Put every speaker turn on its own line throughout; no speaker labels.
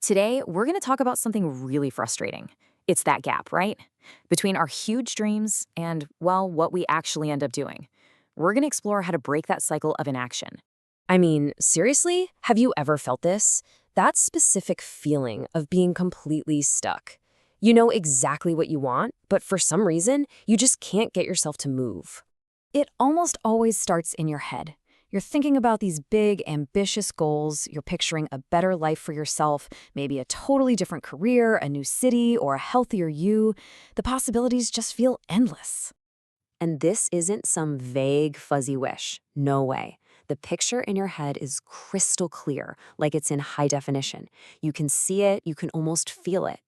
Today, we're going to talk about something really frustrating. It's that gap, right? Between our huge dreams and, well, what we actually end up doing. We're going to explore how to break that cycle of inaction.
I mean, seriously? Have you ever felt this? That specific feeling of being completely stuck. You know exactly what you want, but for some reason, you just can't get yourself to move.
It almost always starts in your head. You're thinking about these big, ambitious goals. You're picturing a better life for yourself, maybe a totally different career, a new city, or a healthier you. The possibilities just feel endless.
And this isn't some vague, fuzzy wish. No way. The picture in your head is crystal clear, like it's in high definition. You can see it, you can almost feel it.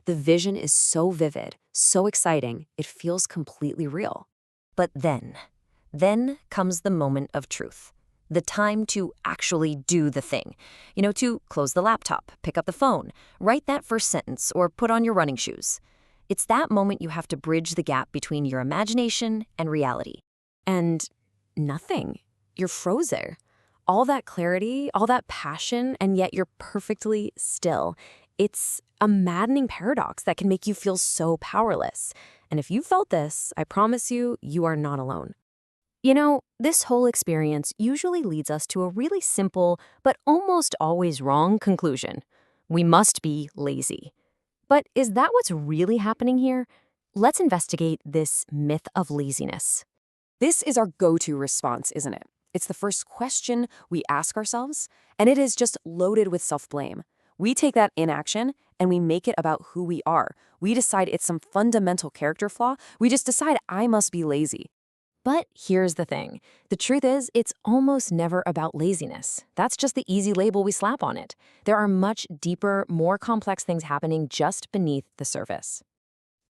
The vision is so vivid, so exciting, it feels completely real. But then comes the moment of truth. The time to actually do the thing. To close the laptop, pick up the phone, write that first sentence, or put on your running shoes. It's that moment you have to bridge the gap between your imagination and reality. And nothing. You're frozen. All that clarity, all that passion, and yet you're perfectly still. It's a maddening paradox that can make you feel so powerless. And if you felt this, I promise you, you are not alone. This whole experience usually leads us to a really simple, but almost always wrong conclusion. We must be lazy. But is that what's really happening here? Let's investigate this myth of laziness. This is our go-to response, isn't it? It's the first question we ask ourselves, and it is just loaded with self-blame. We take that inaction and we make it about who we are. We decide it's some fundamental character flaw. We just decide I must be lazy.
But here's the thing. The truth is, it's almost never about laziness. That's just the easy label we slap on it. There are much deeper, more complex things happening just beneath the surface.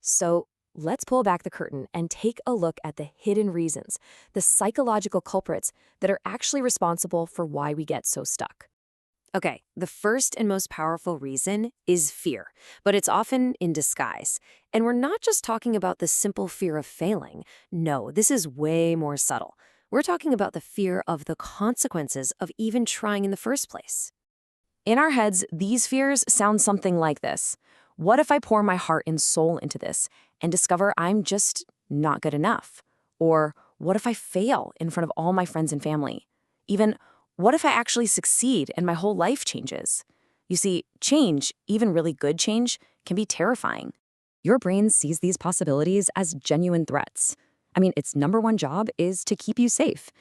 So let's pull back the curtain and take a look at the hidden reasons, the psychological culprits that are actually responsible for why we get so stuck. Okay, the first and most powerful reason is fear, but it's often in disguise. And we're not just talking about the simple fear of failing. No, this is way more subtle. We're talking about the fear of the consequences of even trying in the first place.
In our heads, these fears sound something like this. What if I pour my heart and soul into this and discover I'm just not good enough? Or what if I fail in front of all my friends and family? Even, what if I actually succeed and my whole life changes? You see, change, even really good change, can be terrifying. Your brain sees these possibilities as genuine threats. I mean, its number one job is to keep you safe.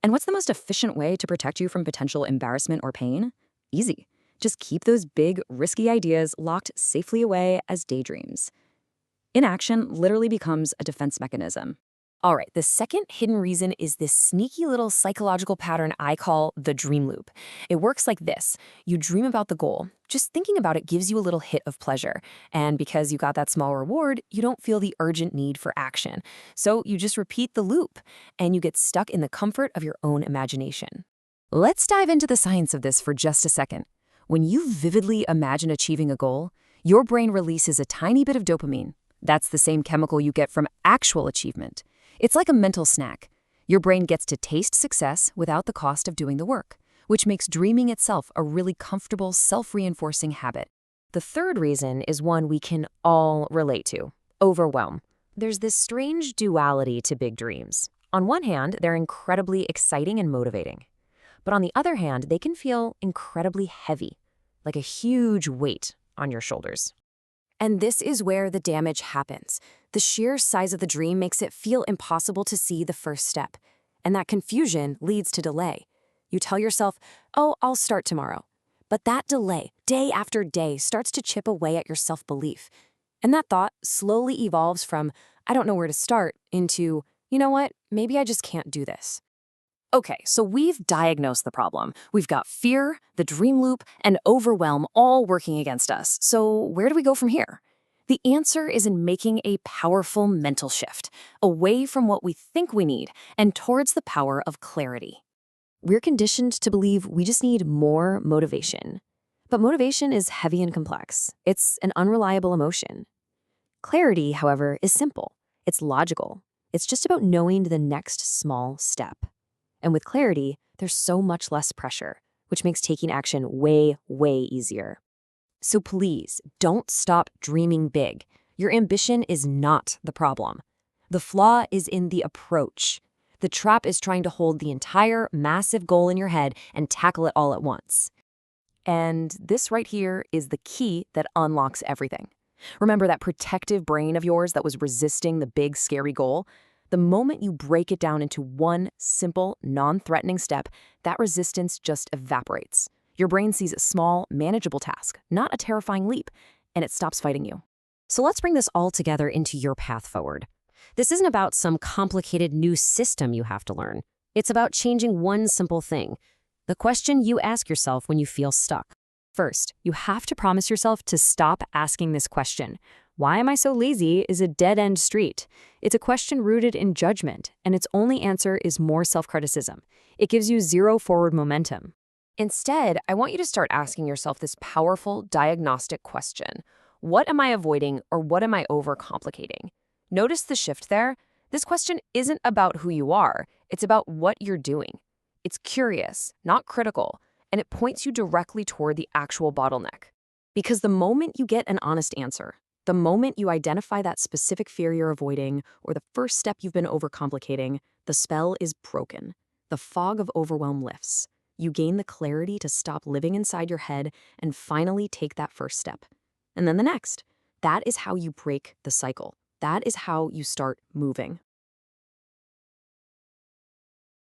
And what's the most efficient way to protect you from potential embarrassment or pain? Easy. Just keep those big, risky ideas locked safely away as daydreams. Inaction literally becomes a defense mechanism.
All right, the second hidden reason is this sneaky little psychological pattern I call the dream loop. It works like this. You dream about the goal. Just thinking about it gives you a little hit of pleasure. And because you got that small reward, you don't feel the urgent need for action. So you just repeat the loop, and you get stuck in the comfort of your own imagination.
Let's dive into the science of this for just a second. When you vividly imagine achieving a goal, your brain releases a tiny bit of dopamine. That's the same chemical you get from actual achievement. It's like a mental snack. Your brain gets to taste success without the cost of doing the work, which makes dreaming itself a really comfortable, self-reinforcing habit.
The third reason is one we can all relate to: overwhelm. There's this strange duality to big dreams. On one hand, they're incredibly exciting and motivating. But on the other hand, they can feel incredibly heavy, like a huge weight on your shoulders. And this is where the damage happens. The sheer size of the dream makes it feel impossible to see the first step. And that confusion leads to delay. You tell yourself, oh, I'll start tomorrow. But that delay, day after day, starts to chip away at your self-belief. And that thought slowly evolves from, I don't know where to start, into, you know what, maybe I just can't do this. Okay, so we've diagnosed the problem. We've got fear, the dream loop, and overwhelm all working against us. So where do we go from here? The answer is in making a powerful mental shift, away from what we think we need and towards the power of clarity. We're conditioned to believe we just need more motivation. But motivation is heavy and complex. It's an unreliable emotion. Clarity, however, is simple. It's logical. It's just about knowing the next small step. And with clarity, there's so much less pressure, which makes taking action way, way easier. So please, don't stop dreaming big. Your ambition is not the problem. The flaw is in the approach. The trap is trying to hold the entire massive goal in your head and tackle it all at once.
And this right here is the key that unlocks everything. Remember that protective brain of yours that was resisting the big, scary goal? The moment you break it down into one simple, non-threatening step, that resistance just evaporates. Your brain sees a small, manageable task, not a terrifying leap, and it stops fighting you.
So let's bring this all together into your path forward. This isn't about some complicated new system you have to learn. It's about changing one simple thing. The question you ask yourself when you feel stuck.
First, you have to promise yourself to stop asking this question. Why am I so lazy is a dead-end street. It's a question rooted in judgment, and its only answer is more self-criticism. It gives you zero forward momentum. Instead, I want you to start asking yourself this powerful diagnostic question. What am I avoiding, or what am I overcomplicating? Notice the shift there. This question isn't about who you are. It's about what you're doing. It's curious, not critical, and it points you directly toward the actual bottleneck. Because the moment you get an honest answer, the moment you identify that specific fear you're avoiding or the first step you've been overcomplicating, the spell is broken. The fog of overwhelm lifts. You gain the clarity to stop living inside your head and finally take that first step. And then the next. That is how you break the cycle. That is how you start moving.